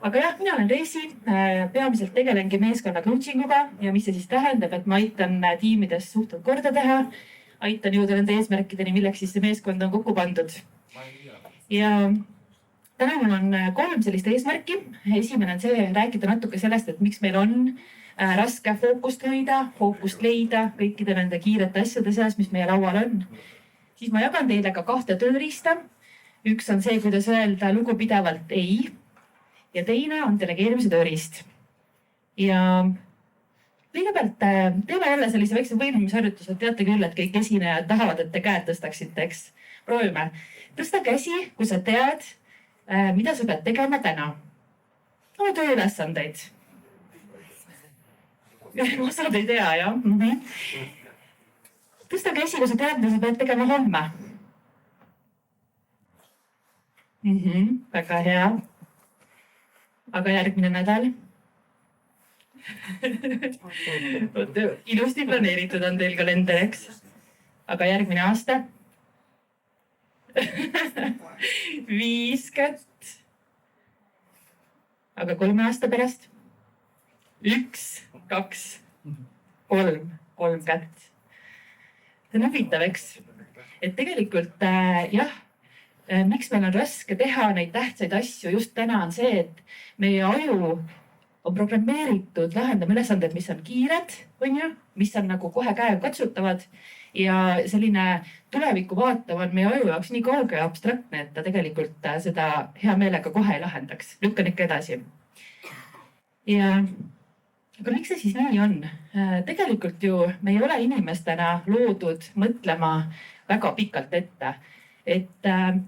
Aga jah, mina olen Reisi, peamiselt tegelengi meeskonna coachinguga ja mis see siis tähendab, et ma aitan tiimides suhted korda teha, aitan jõuda nende eesmärkideni, milleks siis see meeskond on kokku pandud. Ja täna mul on 3 sellist eesmärki. Esimene on see, rääkida natuke sellest, et miks meil on raske fookust hoida, fookust leida kõikide nende kiirete asjade seas, mis meie laual on. Siis ma jagan teile ka 2 tööriista. Üks on see, kuidas öelda lugupidevalt ei. Ja teine on delegeerimise tööriist. Ja kõigepealt teeme jälle sellise väikse võimumisharjutuse. Teate küll, et kõik esinejad tahavad, et te käed tõstaksite, eks? Proovime. Tõsta käsi, kui sa tead, mida sa pead tegema täna. Oma tööülesandeid. Osad ei tea, jah? Tõsta käsi, kui sa tead, mida sa pead tegema homme. Väga hea. Aga järgmine nädal? Ilusti planeeritud on teil kalender, eks? Aga järgmine aasta? 5 kätt. Aga 3 aasta pärast? 1, 2, 3 kätt. See on huvitav, eks? Et tegelikult jah, miks meil on raske teha neid tähtsaid asju just täna on see, et meie aju on programmeeritud lahendama ülesanded, mis on kiired, mis on nagu kohe käega katsutavad ja selline tuleviku vaatav on meie aju jaoks nii kauge ja abstraktne, et ta tegelikult seda hea meelega kohe ei lahendaks. Lükkan ikka edasi. Aga miks see siis nii on? Tegelikult ju me ei ole inimestena loodud mõtlema väga pikalt ette. Et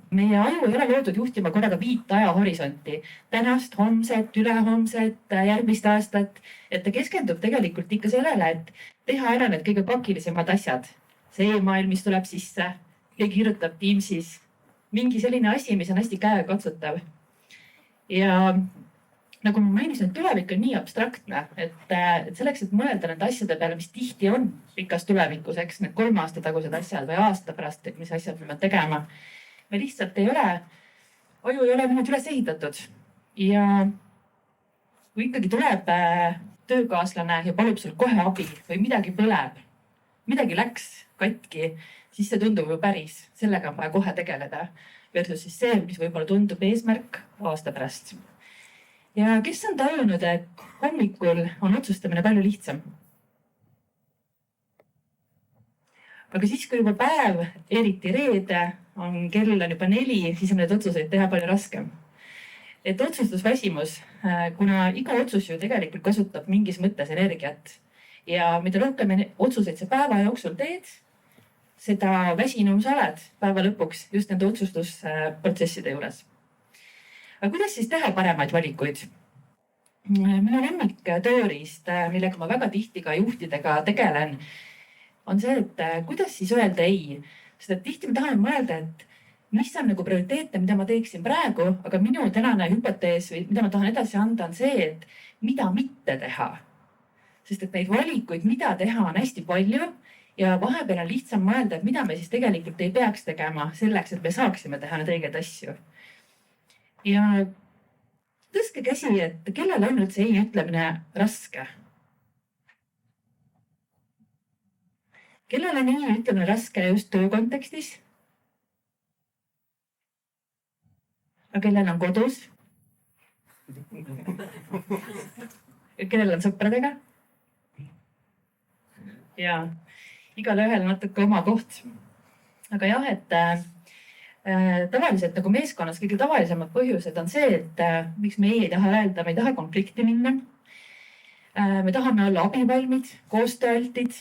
meie aju ei ole loodud juhtima korraga 5 ajahorisonti. Tänast, homset, ülehomset, järgmist aastat. Et ta keskendub tegelikult ikka sellele, et teha ära need kõige pakilisemad asjad. See e-mail, mis tuleb sisse, keegi kirjutab Teamsis. Mingi selline asi, mis on hästi käekatsutav. Ja nagu ma mainisin, et tulevik on nii abstraktne, et selleks, et mõelda nende asjade peale, mis tihti on pikas tulevikus, eks need 3 aasta tagused asjad või aasta pärast, et mis asjad me peame tegema. Me lihtsalt ei ole, aju ei ole nüüd üles ehitatud. Ja kui ikkagi tuleb töökaaslane ja palub sul kohe abi või midagi põleb, midagi läks katki, siis see tundub ju päris. Sellega on vaja kohe tegeleda. Versus siis see, mis võib-olla tundub eesmärk aasta pärast. Ja kes on tajunud, et hommikul on otsustamine palju lihtsam? Aga siis, kui juba päev, eriti reede, kell on juba 4, siis on need otsuseid teha palju raskem. Et otsustusväsimus, kuna iga otsus ju tegelikult kasutab mingis mõttes energiat. Ja mida rohkem otsuseid sa päeva jooksul teed, seda väsinum sa oled päeva lõpuks just nende otsustusprotsesside juures. Aga kuidas siis teha paremaid valikuid? Minu lemmik tööriist, millega ma väga tihti ka juhtidega tegelen, on see, et kuidas siis öelda ei. Sest et tihti me tahame mõelda, et mis on nagu prioriteete, mida ma teeksin praegu, aga minu tänane hüpotees või mida ma tahan edasi anda on see, et mida mitte teha. Sest et neid valikuid, mida teha on hästi palju ja vahepeal on lihtsam mõelda, et mida me siis tegelikult ei peaks tegema selleks, et me saaksime teha need õiged asju. Ja tõstke käsi, et kellel on üldse ei ütlemine raske? Kellel on ei ütlemine raske just töö kontekstis? Aga kellel on kodus? Kellel on sõpradega? Ja igale ühel natuke oma koht. Aga jah, et tavaliselt nagu meeskonnas kõige tavalisemad põhjused on see, et miks me ei taha öelda, me ei taha konflikti minna. Me tahame olla abivalmid, koostööaltid.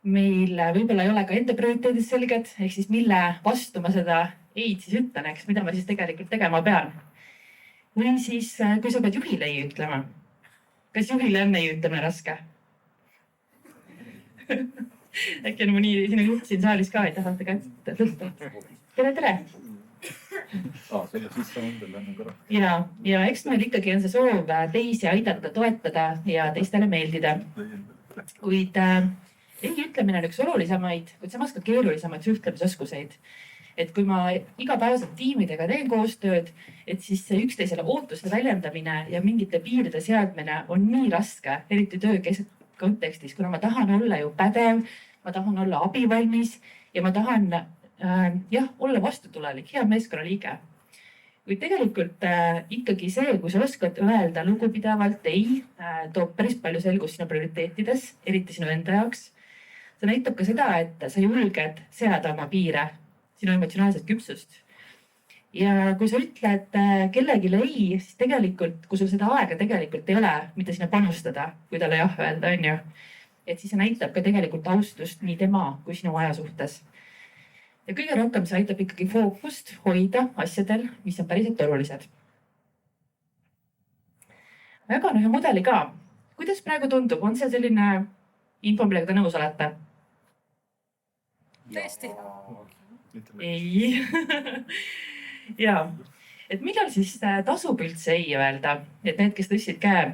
Meil võib-olla ei ole ka enda prioriteedid selged, ehk siis mille vastu ma seda eid siis ütlen, eks, mida ma siis tegelikult tegema pean. Või siis, kui sa pead juhile ei ütlema. Kas juhile on ei ütlemine raske? Äkki on mõni sinu juht siin saalis ka, ei tahate kätt tõsta? Tere! Ja eks meil ikkagi on see soov teisi aidata, toetada ja teistele meeldida. Kuid ei ütlemine on üks olulisemaid, kuid samas ka keerulisemaid suhtlemisoskuseid. et kui ma igapäevaselt tiimidega teen koostööd, et siis see üksteisele ootuste väljendamine ja mingite piiride seadmine on nii raske, eriti töö kontekstis, kuna ma tahan olla ju pädev, ma tahan olla abivalmis ja ma tahan olla vastutulelik, hea meeskonnaliige. Kuid tegelikult ikkagi see, kui sa oskad öelda lugupidavalt ei, toob päris palju selgust sinu prioriteetides, eriti sinu enda jaoks. See näitab ka seda, et sa julged seada oma piire, sinu emotsionaalset küpsust. Ja kui sa ütled kellelegi ei, siis tegelikult, kui sul seda aega tegelikult ei ole, mida sinna panustada, kui talle jah öelda, on ju. Et siis see näitab ka tegelikult austust nii tema kui sinu aja suhtes. Ja kõige rohkem see aitab ikkagi fookust hoida asjadel, mis on päriselt olulised. Ma jagan ühe mudeli ka. Kuidas praegu tundub? On see selline info, millega te nõus olete? Tõesti. Ei. Ja, et millal siis tasub üldse ei öelda, et need, kes tõstsid käe,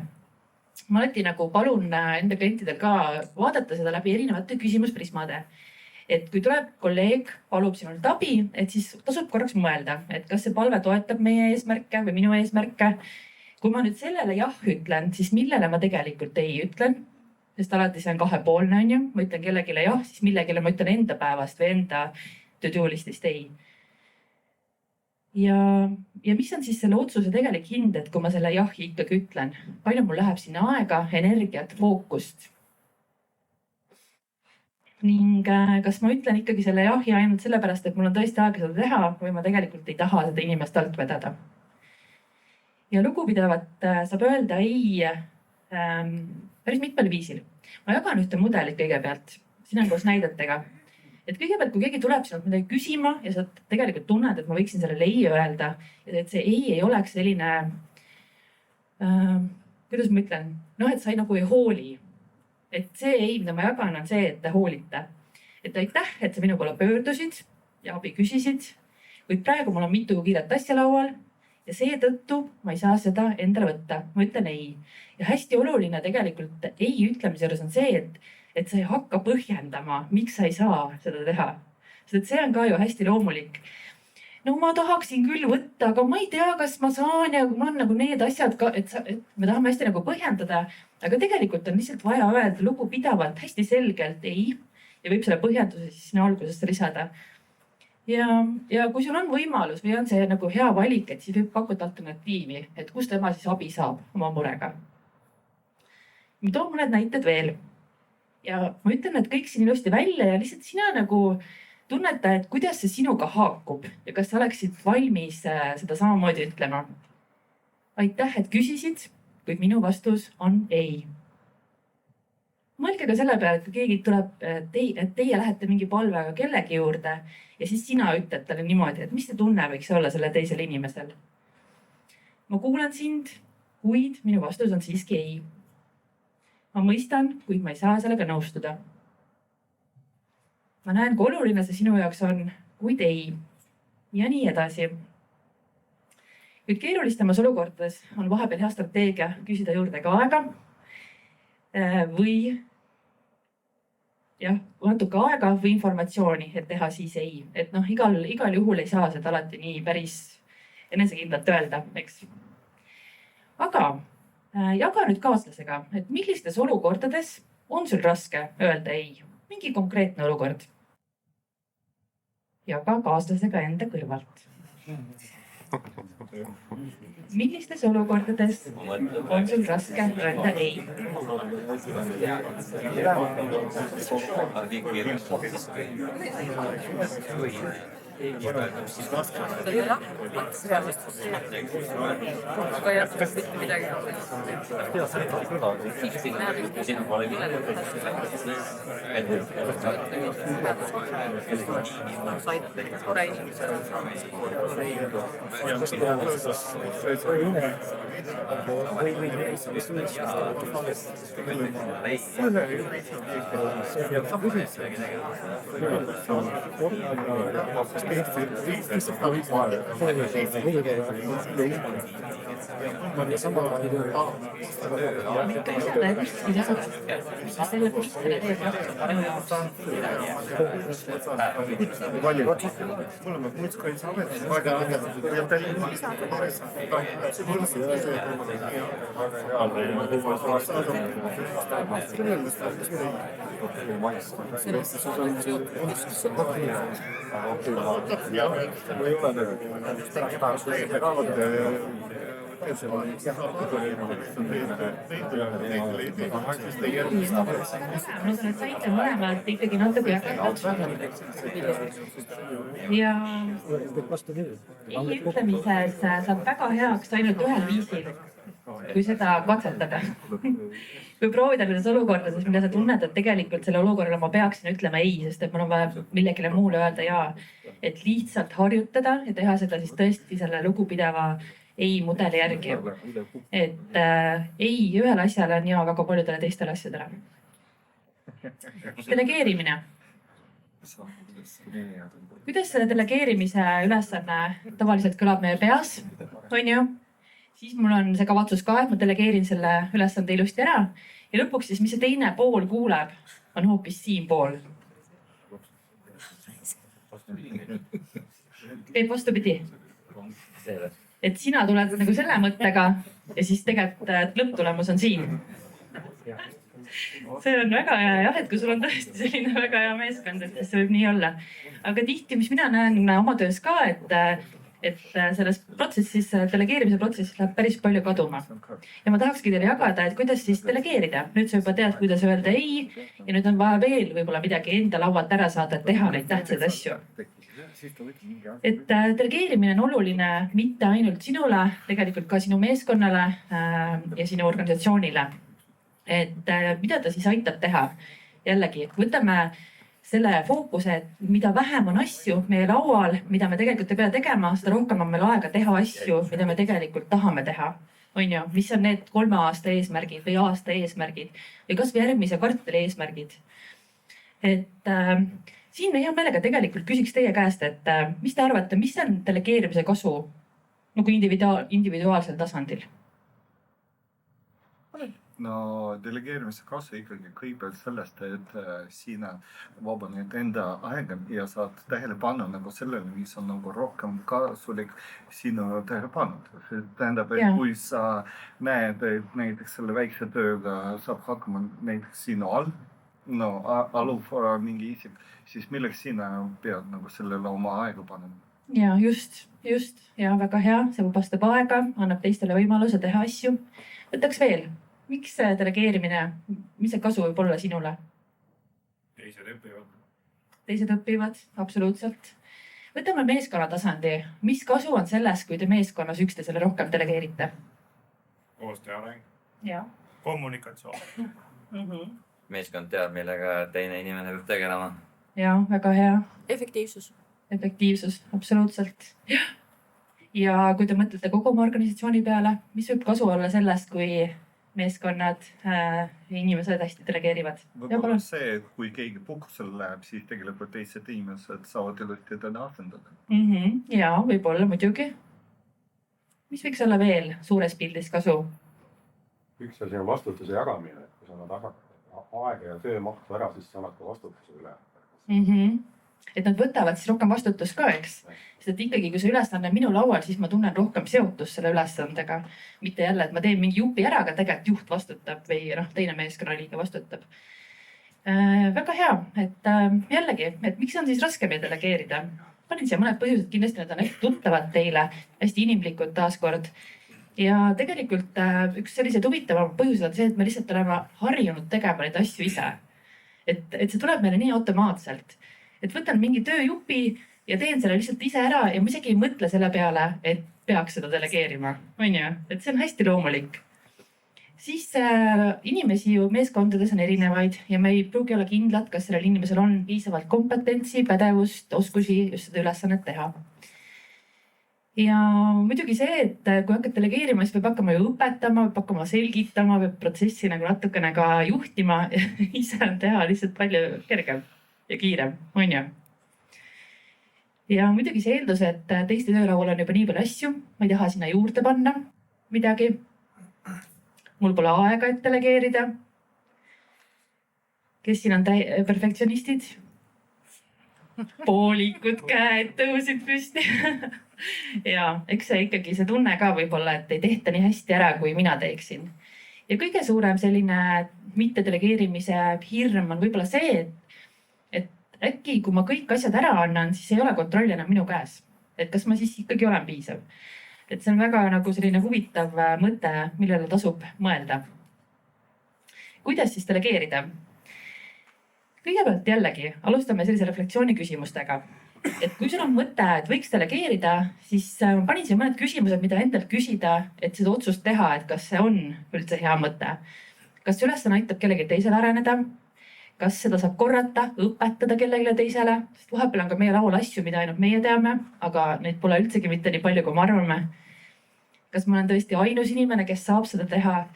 ma alati nagu palun enda klientidel ka vaadata seda läbi erinevate küsimusprismade. Et kui tuleb kolleeg, palub sinult abi, et siis tasub korraks mõelda, et kas see palve toetab meie eesmärke või minu eesmärke. Kui ma nüüd sellele jah ütlen, siis millele ma tegelikult ei ütlen, sest alati see on kahepoolne, on ju. Ma ütlen kellegile jah, siis millegile ma ütlen enda päevast või enda to-do listist ei. Ja mis on siis selle otsuse tegelik hind, et kui ma selle jahi ikkagi ütlen, palju mul läheb sinna aega, energiat, fookust. Ning kas ma ütlen ikkagi selle jahi ainult sellepärast, et mul on tõesti aega seda teha või ma tegelikult ei taha seda inimest alt vedada. Ja lugupidavat saab öelda ei päris mitmel viisil. Ma jagan ühte mudelit kõigepealt, siin on koos näidetega. Et kõigepealt, kui keegi tuleb sinult midagi küsima ja sa tegelikult tunned, et ma võiksin sellele ei öelda, et see ei oleks selline, kuidas ma ütlen, et sa ei nagu ei hooli. Et see ei, mida ma jagan, on see, et te hoolite. Et aitäh, et sa minu poole pöördusid ja abi küsisid, kuid praegu mul on mitu kiiret asja laual ja seetõttu ma ei saa seda endale võtta. Ma ütlen ei. Ja hästi oluline tegelikult ei ütlemise juures on see, et sa ei hakka põhjendama, miks sa ei saa seda teha. Sest see on ka ju hästi loomulik. No ma tahaksin küll võtta, aga ma ei tea, kas ma saan ja mul on nagu need asjad ka, et me tahame hästi nagu põhjendada, aga tegelikult on lihtsalt vaja öelda lugupidavalt, hästi selgelt ei ja võib selle põhjenduse siis sinna algusesse lisada. Ja kui sul on võimalus või on see nagu hea valik, et siis võib pakkuda alternatiivi, et kus tema siis abi saab oma murega. Ma toon mõned näited veel. Ja ma ütlen, et kõik siin ilusti välja ja lihtsalt sina nagu tunneta, et kuidas see sinuga haakub ja kas sa oleksid valmis seda samamoodi ütlema. Aitäh, et küsisid, kuid minu vastus on ei. Mõelge ka selle peale, et kui keegi tuleb, et teie lähete mingi palvega kellegi juurde ja siis sina ütled talle niimoodi, et mis see tunne võiks olla selle teisel inimesel. Ma kuulan sind, kuid minu vastus on siiski ei. Ma mõistan, kuid ma ei saa sellega nõustuda. Ma näen, kui oluline see sinu jaoks on, kuid ei. Ja nii edasi. Kuid keerulistemas olukordades on vahepeal hea strateegia küsida juurde ka aega või natuke aega või informatsiooni, et teha siis ei. Et igal juhul ei saa seda alati nii päris enesekindlalt öelda, eks. Aga jaga nüüd kaaslasega, et millistes olukordades on sul raske öelda ei. Mingi konkreetne olukord. Jaga kaaslasega enda kõrvalt. Millistes olukordades on sul raske öelda ei? ikka lisada ja kuskil jagada. Selle kuskile teeb minu jaoks. Ma usun, et saite mõlemad ikkagi natuke jagatud. Ja ei ütlemises saab väga heaks ainult ühel viisil, kui seda katsetada. Kui proovida nendes olukordades, mida sa tunned, et tegelikult selle olukorrale ma peaksin ütlema ei, sest et mul on vaja millegile muule öelda jaa. Et lihtsalt harjutada ja teha seda siis tõesti selle lugupideva ei mudeli järgi. Et ei ühele asjale on jaa väga paljudele teistele asjadele. Delegeerimine. Kuidas selle delegeerimise ülesanne tavaliselt kõlab meie peas, on ju? Siis mul on see kavatsus ka, et ma delegeerin selle ülesande ilusti ära ja lõpuks siis, mis see teine pool kuuleb, on hoopis siin pool. Teeb vastupidi. Et sina tuled nagu selle mõttega ja siis tegelikult lõpptulemus on siin. See on väga hea jah, et kui sul on tõesti selline väga hea meeskond, et see võib nii olla. Aga tihti, mis mina näen oma töös ka, et selles protsessis, delegeerimise protsessis läheb päris palju kaduma. Ja ma tahakski teile jagada, et kuidas siis delegeerida. Nüüd sa juba tead, kuidas öelda ei ja nüüd on vaja veel võib-olla midagi enda laualt ära saada, et teha neid tähtsaid asju. Et delegeerimine on oluline mitte ainult sinule, tegelikult ka sinu meeskonnale ja sinu organisatsioonile. Et mida ta siis aitab teha? Jällegi, võtame selle fookuse, et mida vähem on asju meie laual, mida me tegelikult ei pea tegema, seda rohkem on meil aega teha asju, mida me tegelikult tahame teha. On ju, mis on need 3 aasta eesmärgid või aasta eesmärgid või kas või järgmise kvartali eesmärgid. Et siin hea meelega tegelikult küsiks teie käest, et mis te arvate, mis on delegeerimise kasu nagu individuaalsel tasandil? No delegeerimise kasu ikkagi kõigepealt sellest, et sina vabaned enda aega ja saad tähelepanu nagu sellele, mis on nagu rohkem kasulik sinu tähelepanu. See tähendab, et kui sa näed, et näiteks selle väikse tööga saab hakkama näiteks sinu aluv mingi isik, siis milleks sina pead nagu sellele oma aega panema? Ja just. Ja väga hea, see vabastab aega, annab teistele võimaluse teha asju. Võtaks veel. Miks see delegeerimine, mis see kasu võib olla sinule? Teised õpivad, absoluutselt. Võtame meeskonna tasandi. Mis kasu on selles, kui te meeskonnas üksteisele rohkem delegeerite? Koostöö areng. Ja. Kommunikatsioon. Meeskond teab, millega teine inimene peab tegelema. Ja, väga hea. Efektiivsus, absoluutselt. Ja kui te mõtlete kogu oma organisatsiooni peale, mis võib kasu olla sellest, kui meeskonnad inimesed hästi delegeerivad? Võib-olla see, et kui keegi puhkusele läheb, siis tegelikult teised inimesed saavad ilusti teda asendada. Ja, võib-olla muidugi. Mis võiks olla veel suures pildis kasu? Üks asi on vastutuse jagamine. Kui sa annad aega ja töömahtu ära, siis sa annad ka vastutuse üle. Et nad võtavad siis rohkem vastutust ka, eks? Sest et ikkagi, kui see ülesanne on minu laual, siis ma tunnen rohkem seotust selle ülesandega. Mitte jälle, et ma teen mingi jupi ära, aga tegelikult juht vastutab või teine meeskonnaliige vastutab. Väga hea, et jällegi, et miks on siis raskem delegeerida? Panin siia mõned põhjused, kindlasti need on hästi tuttavad teile, hästi inimlikud taaskord. Ja tegelikult üks sellised huvitavam põhjused on see, et me lihtsalt oleme harjunud tegema neid asju ise. Et see tuleb meile nii automaatselt. Et võtan mingi tööjupi ja teen selle lihtsalt ise ära ja ma isegi ei mõtle selle peale, et peaks seda delegeerima. On ju? Et see on hästi loomulik. Siis inimesi ju meeskondades on erinevaid ja me ei pruugi olla kindlad, kas sellel inimesel on piisavalt kompetentsi, pädevust, oskusi just seda ülesannet teha. Ja muidugi see, et kui hakkad delegeerima, siis peab hakkama ju õpetama, peab hakkama selgitama, peab protsessi nagu natukene ka juhtima ja ise on teha lihtsalt palju kergem ja kiirem, on ju. Ja muidugi see eeldus, et teiste töölaual on juba nii palju asju, ma ei taha sinna juurde panna. midagi. mul pole aega, et delegeerida. kes siin on perfektsionistid? Poolikud käed tõusid püsti. ja eks see ikkagi see tunne ka võib-olla, et ei tehta nii hästi ära, kui mina teeksin. Ja kõige suurem selline mitte delegeerimise hirm on võib-olla see, et äkki kui ma kõik asjad ära annan, siis ei ole kontroll enam minu käes. Et kas ma siis ikkagi olen piisav? Et see on väga nagu selline huvitav mõte, millele tasub mõelda. Kuidas siis delegeerida? Kõigepealt jällegi alustame sellise reflektsiooni küsimustega. Et kui sul on mõte, et võiks delegeerida, siis ma panin siia mõned küsimused, mida endalt küsida, et seda otsust teha, et kas see on üldse hea mõte. Kas see ülesanne aitab kellegi teisele areneda? Kas seda saab korrata, õpetada kellelegi teisele? Sest vahepeal on ka meie laual asju, mida ainult meie teame, aga neid pole üldsegi mitte nii palju, kui me arvame. Kas ma olen tõesti ainus inimene, kes saab seda teha?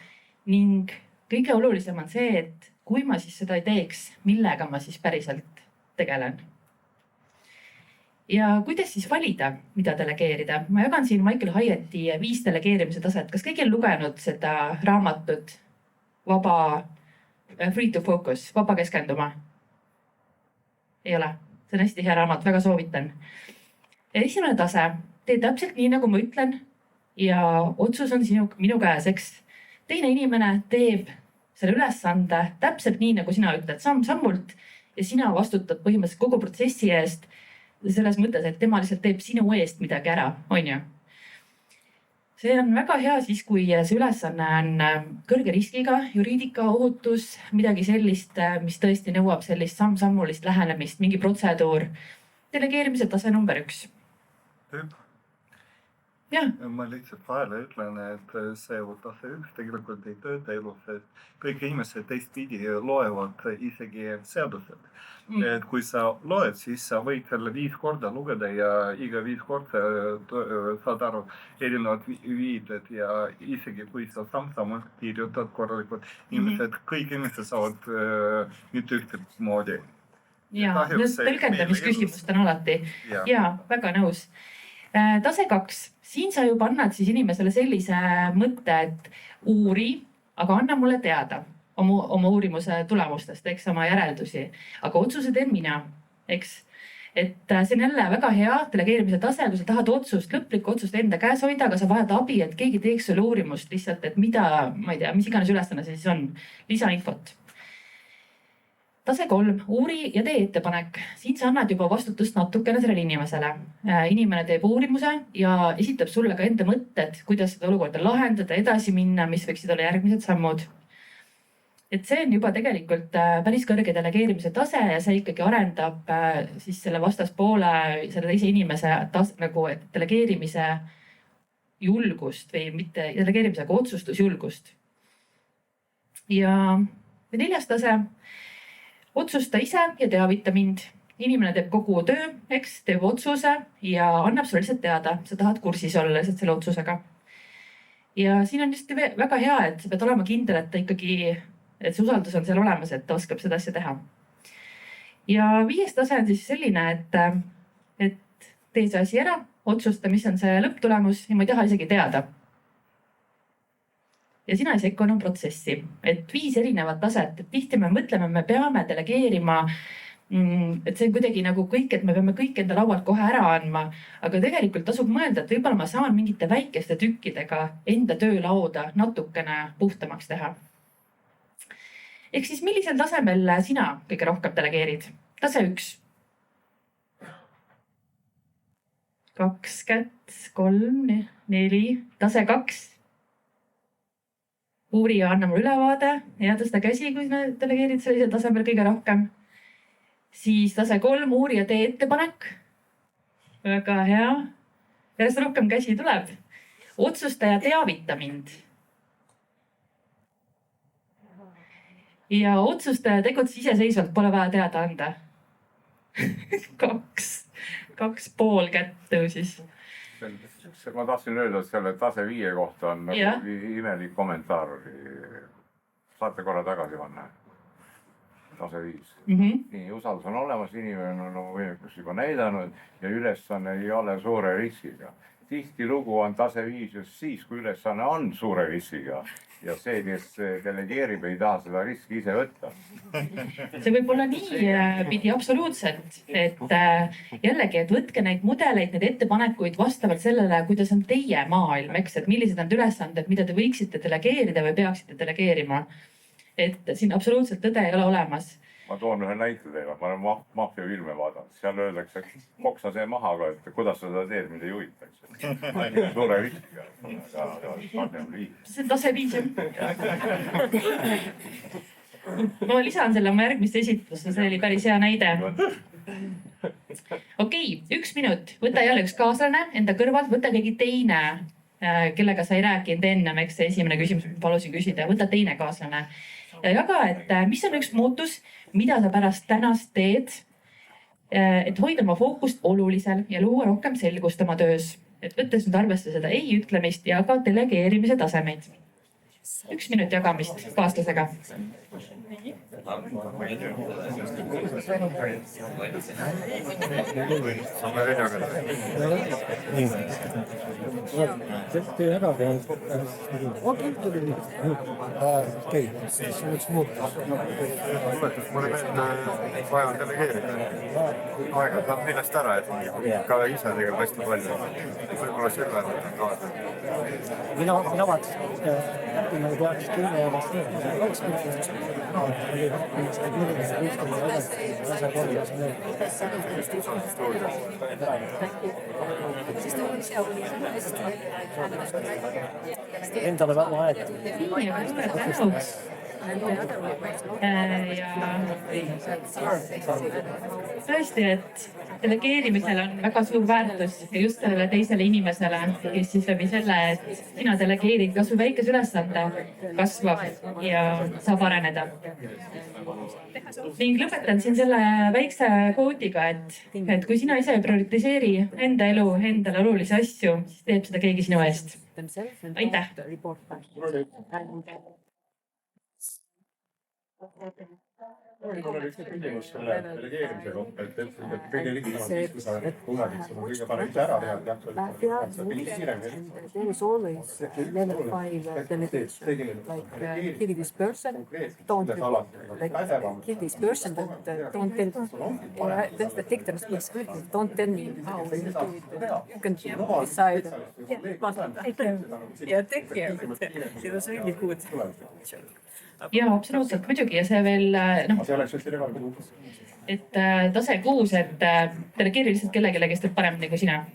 Ning kõige olulisem on see, et kui ma siis seda ei teeks, millega ma siis päriselt tegelen? Ja kuidas siis valida, mida delegeerida? Ma jagan siin Michael Hyatt'i 5 delegeerimise taset. Kas keegi on lugenud seda raamatut Free to Focus, vaba keskenduma? Ei ole. See on hästi hea raamat, väga soovitan. Ja esimene tase, tee täpselt nii, nagu ma ütlen ja otsus on minu käes, eks. Teine inimene teeb selle ülesande täpselt nii, nagu sina ütled, samm-sammult ja sina vastutad põhimõtteliselt kogu protsessi eest selles mõttes, et tema lihtsalt teeb sinu eest midagi ära, on ju? See on väga hea siis, kui see ülesanne on kõrge riskiga, juriidika, ohutus, midagi sellist, mis tõesti nõuab sellist samm-sammulist lähenemist, mingi protseduur. Delegeerimise tase number 1. Ja. Ma lihtsalt vahele ütlen, et see tase 1 tegelikult ei tööta elus, sest kõik inimesed teistpidi loevad isegi seadused. Et kui sa loed, siis sa võid selle 5 korda lugeda ja iga 5 korda saad aru erinevad viided ja isegi kui sa samm-sammult kirjutad korralikult, kõik inimesed saavad mitte ühtemoodi. Ja, tõlgendamisküsimust on alati. Ja, väga nõus. Tase 2. Siin sa juba annad siis inimesele sellise mõtte, et uuri, aga anna mulle teada oma uurimuse tulemustest, eks, oma järeldusi. Aga otsuse teen mina, eks. Et see on jälle väga hea delegeerimise tase, kui sa tahad lõplikku otsust enda käes hoida, aga sa vajad abi, et keegi teeks sulle uurimust lihtsalt, et mida, ma ei tea, mis iganes ülesanne see siis on, lisainfot. Tase 3, uuri ja tee ettepanek. Siin sa annad juba vastutust natukene sellele inimesele. Inimene teeb uurimuse ja esitab sulle ka enda mõtted, kuidas seda olukorda lahendada, edasi minna, mis võiksid olla järgmised sammud. Et see on juba tegelikult päris kõrge delegeerimise tase ja see ikkagi arendab siis selle vastaspoole, selle teise inimese nagu delegeerimise julgust või mitte delegeerimisega otsustusjulgust. Ja 4. tase. Otsusta ise ja teavita mind. Inimene teeb kogu töö, eks, teeb otsuse ja annab sulle lihtsalt teada. Sa tahad kursis olla lihtsalt selle otsusega. Ja siin on just väga hea, et sa pead olema kindel, et ta ikkagi, et see usaldus on seal olemas, et ta oskab seda asja teha. Ja 5. tase on siis selline, et tee see asi ära, otsusta, mis on see lõpptulemus ja ma ei taha isegi teada. Ja sina ei sekku enam protsessi, et 5 erinevat taset, et tihti me mõtleme, me peame delegeerima, et see on kuidagi nagu kõik, et me peame kõik enda laualt kohe ära andma, aga tegelikult tasub mõelda, et võib-olla ma saan mingite väikeste tükkidega enda töölauda natukene puhtamaks teha. Ehk siis millisel tasemel sina kõige rohkem delegeerid? Tase 1. 2 kätt, 3, 4, tase 2. Uuri ja anna mulle ülevaade ja tõsta käsi, kui sa delegeerid sellisel tasemel kõige rohkem. Siis tase 3, uuri ja tee ettepanek. Väga hea. Järjest rohkem käsi tuleb. Otsusta ja teavita mind. Ja otsusta ja tegutse iseseisvalt, pole vaja teada anda. 2,5 kätt tõusis. Ma tahtsin öelda, et selle tase 5 kohta on nagu imelik kommentaar. Saate korra tagasi panna. Tase 5. Nii, usaldus on olemas, inimene on võimekus juba näidanud ja ülesanne ei ole suure riskiga. tihtilugu on tase 5 just siis, kui ülesanne on suure riskiga ja see, kes delegeerib, ei taha seda riski ise võtta. See võib olla niipidi absoluutselt, et jällegi, et võtke neid mudeleid, neid ettepanekuid vastavalt sellele, kuidas on teie maailm, eks, et millised on ülesanded, mida te võiksite delegeerida või peaksite delegeerima. Et siin absoluutselt tõde ei ole olemas. Ma toon ühe näite teile, ma olen maffiafilme vaadanud, seal öeldakse, koksa see maha, aga et kuidas sa seda teed, mida juhitakse. Suure riskiga. See on tase 5. Ma lisan selle oma järgmist esitlusse, see oli päris hea näide. Okei, 1 minut, võta jälle üks kaaslane enda kõrvalt, võta keegi teine, kellega sa ei rääkinud ennem, eks see esimene küsimus, mis palusin küsida, võta teine kaaslane. Ja jaga, et mis on üks muutus, mida sa pärast tänast teed, et hoida oma fookust olulisel ja luua rohkem selgust oma töös. Et võttes nüüd arvesse seda ei ütlemist ja ka delegeerimise tasemeid. 1 minut jagamist kaaslasega. Töö ära teha. Okei, siis oleks muutus. Mulle vaja on delegeerida. Aega saab millest ära, et ka ise tegelikult hästi palju. Võib-olla selle kaasa. Mina vaatasin, ma peaks tunne ja vast endale väga aega. Tõesti, et delegeerimisel on väga suur väärtus ja just sellele teisele inimesele, kes siis läbi selle, et sina delegeerid kas või väikese ülesande, kasvab ja saab areneda. Ning lõpetan siin selle väikse kvoodiga, et kui sina ise prioritiseeri enda elu, endale olulisi asju, siis teeb seda keegi sinu eest. Aitäh! Mul oli üks küsimus selle delegeerimise kohta, et kõige lihtsam on siis, kui sa tunned, et sul on kõige parem ise ära teha, jah, sa pidid kiiremini. There is always level 5 delegation, like kill this person, don't kill this person, but don't tell, or take the responsibility, don't tell me how you do it. You can decide. Yeah, take care. It was really good. Ja absoluutselt muidugi ja see veel, et tase 6, et delegeeri lihtsalt kellelegi, kes teeb paremini kui sina.